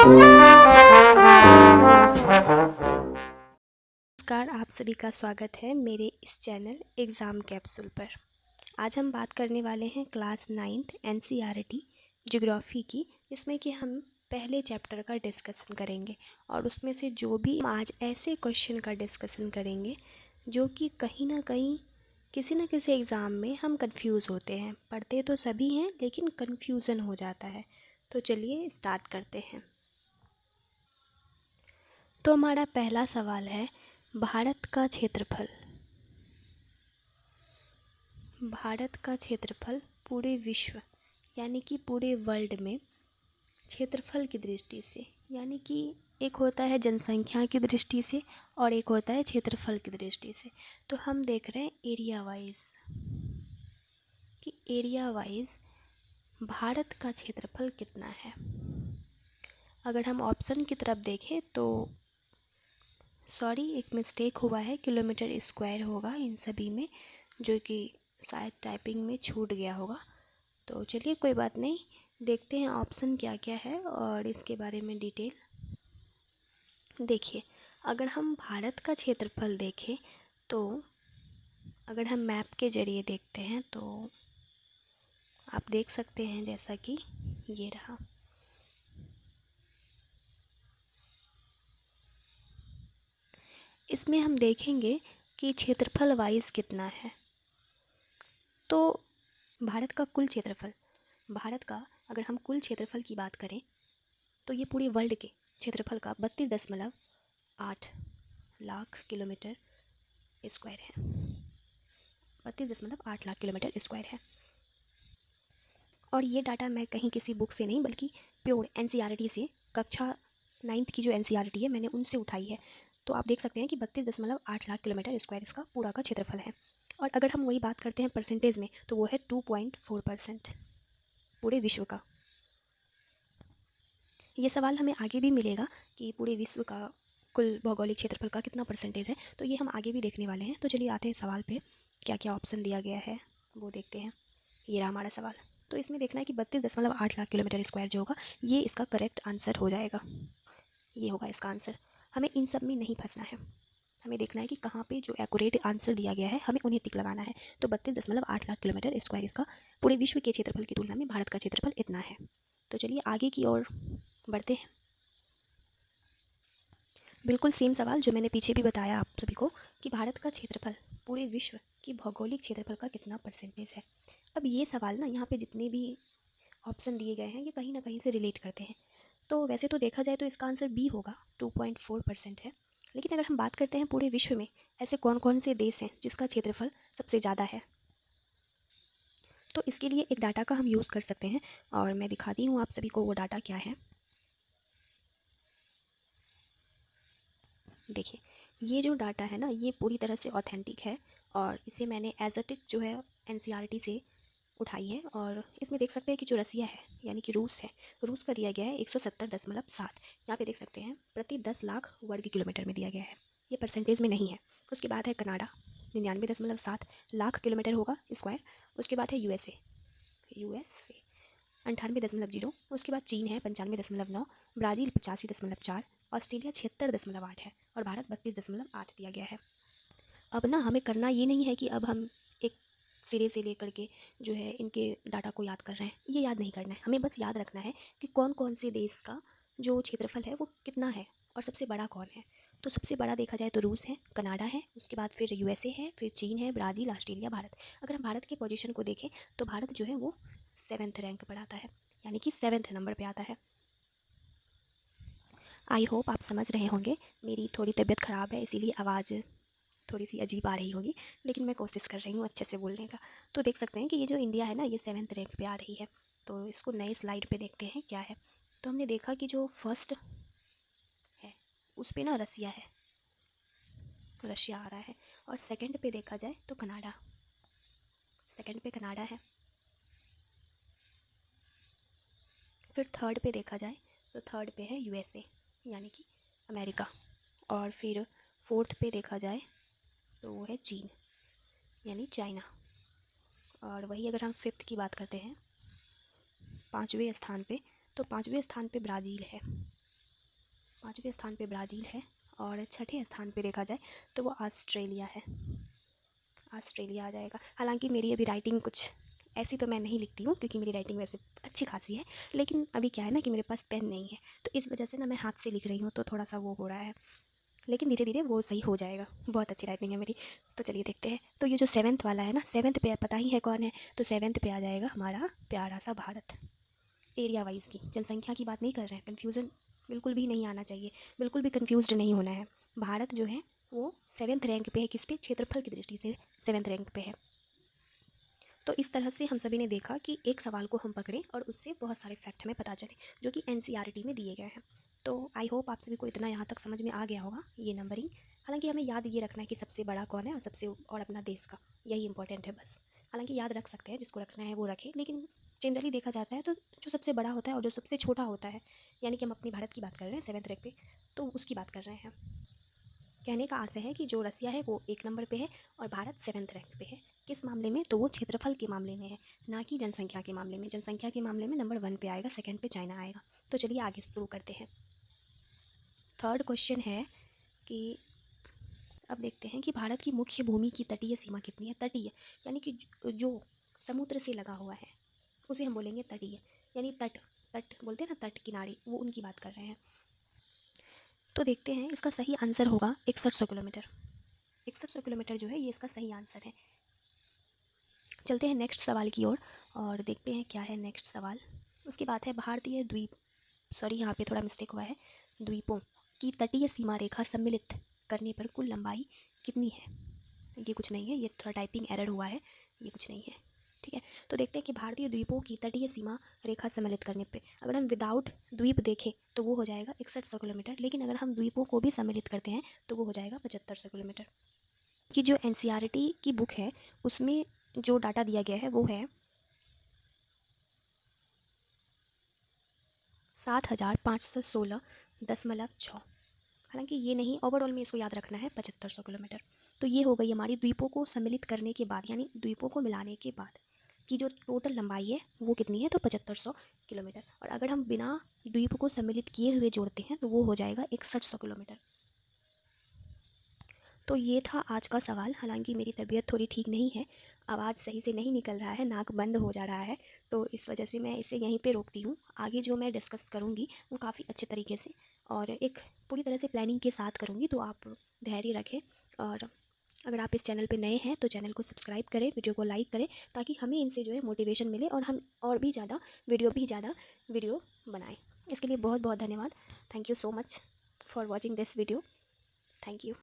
नमस्कार, आप सभी का स्वागत है मेरे इस चैनल एग्ज़ाम कैप्सूल पर। आज हम बात करने वाले हैं क्लास 9th एनसीईआरटी ज्योग्राफी की, जिसमें कि हम पहले चैप्टर का डिस्कशन करेंगे और उसमें से जो भी आज ऐसे क्वेश्चन का डिस्कशन करेंगे जो कि कहीं ना कहीं किसी न किसी एग्ज़ाम में हम कंफ्यूज होते हैं। पढ़ते तो सभी हैं लेकिन कन्फ्यूज़न हो जाता है। तो चलिए स्टार्ट करते हैं। तो हमारा पहला सवाल है, भारत का क्षेत्रफल। भारत का क्षेत्रफल पूरे विश्व यानी कि पूरे वर्ल्ड में क्षेत्रफल की दृष्टि से, यानी कि एक होता है जनसंख्या की दृष्टि से और एक होता है क्षेत्रफल की दृष्टि से। तो हम देख रहे हैं एरिया वाइज कि एरिया वाइज भारत का क्षेत्रफल कितना है। अगर हम ऑप्शन की तरफ देखें तो एक मिस्टेक हुआ है, किलोमीटर स्क्वायर होगा इन सभी में, जो कि शायद टाइपिंग में छूट गया होगा। तो चलिए कोई बात नहीं, देखते हैं ऑप्शन क्या क्या है और इसके बारे में डिटेल। देखिए, अगर हम भारत का क्षेत्रफल देखें तो अगर हम मैप के ज़रिए देखते हैं तो आप देख सकते हैं जैसा कि ये रहा। इसमें हम देखेंगे कि क्षेत्रफल वाइज कितना है। तो भारत का कुल क्षेत्रफल, भारत का अगर हम कुल क्षेत्रफल की बात करें तो ये पूरे वर्ल्ड के क्षेत्रफल का 32.8 लाख किलोमीटर स्क्वायर है। 32.8 लाख किलोमीटर स्क्वायर है। और ये डाटा मैं कहीं किसी बुक से नहीं बल्कि प्योर एनसीईआरटी से, कक्षा 9th की जो एनसीईआरटी है मैंने उनसे उठाई है। तो आप देख सकते हैं कि 32.8 लाख किलोमीटर स्क्वायर इसका पूरा का क्षेत्रफल है। और अगर हम वही बात करते हैं परसेंटेज में तो वो है 2.4% पूरे विश्व का। ये सवाल हमें आगे भी मिलेगा कि पूरे विश्व का कुल भौगोलिक क्षेत्रफल का कितना परसेंटेज है, तो ये हम आगे भी देखने वाले हैं। तो चलिए आते हैं सवाल पे, क्या क्या ऑप्शन दिया गया है वो देखते हैं। ये रहा हमारा सवाल। तो इसमें देखना है कि 32.8 लाख किलोमीटर स्क्वायर जो होगा ये इसका करेक्ट आंसर हो जाएगा। ये होगा इसका आंसर। हमें इन सब में नहीं फंसना है, हमें देखना है कि कहाँ पे जो एक्यूरेट आंसर दिया गया है हमें उन्हें टिक लगाना है। तो 32.8 लाख किलोमीटर स्क्वायर इसका पूरे विश्व के क्षेत्रफल की तुलना में भारत का क्षेत्रफल इतना है। तो चलिए आगे की ओर बढ़ते हैं। बिल्कुल सेम सवाल जो मैंने पीछे भी बताया आप सभी को कि भारत का क्षेत्रफल पूरे विश्व की भौगोलिक क्षेत्रफल का कितना परसेंटेज है। अब ये सवाल ना, यहाँ पे जितने भी ऑप्शन दिए गए हैं ये कहीं ना कहीं से रिलेट करते हैं। तो वैसे तो देखा जाए तो इसका आंसर बी होगा, 2.4% है। लेकिन अगर हम बात करते हैं पूरे विश्व में ऐसे कौन कौन से देश हैं जिसका क्षेत्रफल सबसे ज़्यादा है, तो इसके लिए एक डाटा का हम यूज़ कर सकते हैं और मैं दिखाती हूँ आप सभी को वो डाटा क्या है। देखिए, ये जो डाटा है ना ये पूरी तरह से ऑथेंटिक है और इसे मैंने एज अ टिक जो है एनसीईआरटी से उठाई है। और इसमें देख सकते हैं कि जो रसिया है यानी कि रूस है, रूस का दिया गया है 170.7। यहाँ पे देख सकते हैं प्रति 10 लाख वर्ग किलोमीटर में दिया गया है, ये परसेंटेज में नहीं है। उसके बाद है कनाडा 99.7 लाख किलोमीटर होगा स्क्वायर। उसके बाद है यूएसए 98.0। उसके बाद चीन है 95.9, ब्राज़ील 85.4, ऑस्ट्रेलिया 76.8 है और भारत 32.8 दिया गया है। अब ना हमें करना ये नहीं है कि अब हम एक सिरे से लेकर के जो है इनके डाटा को याद कर रहे हैं, ये याद नहीं करना है। हमें बस याद रखना है कि कौन कौन से देश का जो क्षेत्रफल है वो कितना है और सबसे बड़ा कौन है। तो सबसे बड़ा देखा जाए तो रूस है, कनाडा है, उसके बाद फिर यूएसए है, फिर चीन है, ब्राज़ील, ऑस्ट्रेलिया, भारत। अगर हम भारत के पोजीशन को देखें तो भारत जो है वो 7th रैंक पर आता है, यानी कि 7th नंबर पे आता है। आई होप आप समझ रहे होंगे। मेरी थोड़ी तबीयत ख़राब है इसीलिए आवाज़ थोड़ी सी अजीब आ रही होगी, लेकिन मैं कोशिश कर रही हूँ अच्छे से बोलने का। तो देख सकते हैं कि ये जो इंडिया है ना ये 7th रैंक पे आ रही है। तो इसको नए स्लाइड पे देखते हैं क्या है। तो हमने देखा कि जो फर्स्ट है उस पे ना रसिया है, रशिया आ रहा है। और सेकंड पे देखा जाए तो कनाडा, सेकंड पे कनाडा है। फिर थर्ड पे देखा जाए तो थर्ड पे है यूएसए यानी कि अमेरिका। और फिर फोर्थ पे देखा जाए तो वो है चीन यानी चाइना। और वही अगर हम फिफ्थ की बात करते हैं 5वें स्थान पे, तो 5वें स्थान पे ब्राज़ील है। 5वें स्थान पे ब्राज़ील है और 6ठे स्थान पे देखा जाए तो वो ऑस्ट्रेलिया है। ऑस्ट्रेलिया आ जाएगा। हालांकि मेरी अभी राइटिंग कुछ ऐसी तो मैं नहीं लिखती हूँ, क्योंकि मेरी राइटिंग वैसे अच्छी खासी है, लेकिन अभी क्या है ना कि मेरे पास पेन नहीं है, तो इस वजह से ना मैं हाथ से लिख रही हूँ, तो थोड़ा सा वो हो रहा है, लेकिन धीरे धीरे वो सही हो जाएगा। बहुत अच्छी राइटिंग है मेरी। तो चलिए देखते हैं। तो ये जो 7th वाला है ना, 7th पे पता ही है कौन है, तो 7th पे आ जाएगा हमारा प्यारा सा भारत। एरिया वाइज़ की, जनसंख्या की बात नहीं कर रहे हैं, कन्फ्यूज़न बिल्कुल भी नहीं आना चाहिए, बिल्कुल भी कन्फ्यूज़्ड नहीं होना है। भारत जो है वो 7th रैंक पे है, किस पे? क्षेत्रफल की दृष्टि से 7th रैंक पे है। तो इस तरह से हम सभी ने देखा कि एक सवाल को हम पकड़ें और उससे बहुत सारे फैक्ट हमें पता चले, जो कि एनसीईआरटी में दिए गए हैं। तो आई होप आप सभी को इतना यहाँ तक समझ में आ गया होगा ये नंबरिंग। हालांकि हमें याद ये रखना है कि सबसे बड़ा कौन है और सबसे और अपना देश का, यही इंपॉर्टेंट है बस। हालांकि याद रख सकते हैं, जिसको रखना है वो रखे, लेकिन जनरली देखा जाता है तो जो सबसे बड़ा होता है और जो सबसे छोटा होता है, यानी कि हम अपनी भारत की बात कर रहे हैं 7th रैंक पे, तो उसकी बात कर रहे हैं। कहने का आशय है कि जो रसिया है वो 1 नंबर पे है और भारत 7th रैंक पे है। किस मामले में? तो वो क्षेत्रफल के मामले में है, ना कि जनसंख्या के मामले में। जनसंख्या के मामले में नंबर 1 पे आएगा, 2nd पे चाइना आएगा। तो चलिए आगे शुरू करते हैं। 3rd क्वेश्चन है कि अब देखते हैं कि भारत की मुख्य भूमि की तटीय सीमा कितनी है। तटीय यानी कि जो समुद्र से लगा हुआ है उसे हम बोलेंगे तटीय, यानी तट। तट बोलते हैं ना, तट किनारे, वो उनकी बात कर रहे हैं। तो देखते हैं, इसका सही आंसर होगा 6100 किलोमीटर। 6100 किलोमीटर जो है ये इसका सही आंसर है। चलते हैं नेक्स्ट सवाल की ओर और देखते हैं क्या है नेक्स्ट सवाल। उसकी बात है भारतीय द्वीप, सॉरी यहाँ पे थोड़ा मिस्टेक हुआ है, द्वीपों की तटीय सीमा रेखा सम्मिलित करने पर कुल लंबाई कितनी है। ये कुछ नहीं है, ये थोड़ा टाइपिंग एरर हुआ है, ये कुछ नहीं है, ठीक है। तो देखते हैं कि भारतीय द्वीपों की तटीय सीमा रेखा सम्मिलित करने पे अगर हम विदाउट द्वीप देखें तो वो हो जाएगा 6100 किलोमीटर, लेकिन अगर हम द्वीपों को भी सम्मिलित करते हैं तो वो हो जाएगा 7500 किलोमीटर। कि जो एनसीईआरटी की बुक है उसमें जो डाटा दिया गया है वो है 7516.6। हालांकि ये नहीं, ओवरऑल में इसको याद रखना है 7500 किलोमीटर। तो ये हो गई हमारी द्वीपों को सम्मिलित करने के बाद, यानी द्वीपों को मिलाने के बाद की जो टोटल लंबाई है वो कितनी है, तो 7500 किलोमीटर। और अगर हम बिना द्वीप को सम्मिलित किए हुए जोड़ते हैं तो वो हो जाएगा 6100 किलोमीटर। तो ये था आज का सवाल। हालांकि मेरी तबीयत थोड़ी ठीक नहीं है, आवाज़ सही से नहीं निकल रहा है, नाक बंद हो जा रहा है, तो इस वजह से मैं इसे यहीं पे रोकती हूँ। आगे जो मैं डिस्कस करूँगी वो काफ़ी अच्छे तरीके से और एक पूरी तरह से प्लानिंग के साथ करूँगी, तो आप धैर्य रखें। और अगर आप इस चैनल पे नए हैं तो चैनल को सब्सक्राइब करें, वीडियो को लाइक करें, ताकि हमें इनसे जो है मोटिवेशन मिले और हम और भी ज़्यादा वीडियो बनाएँ। इसके लिए बहुत बहुत धन्यवाद। Thank you so much for watching this video. Thank you.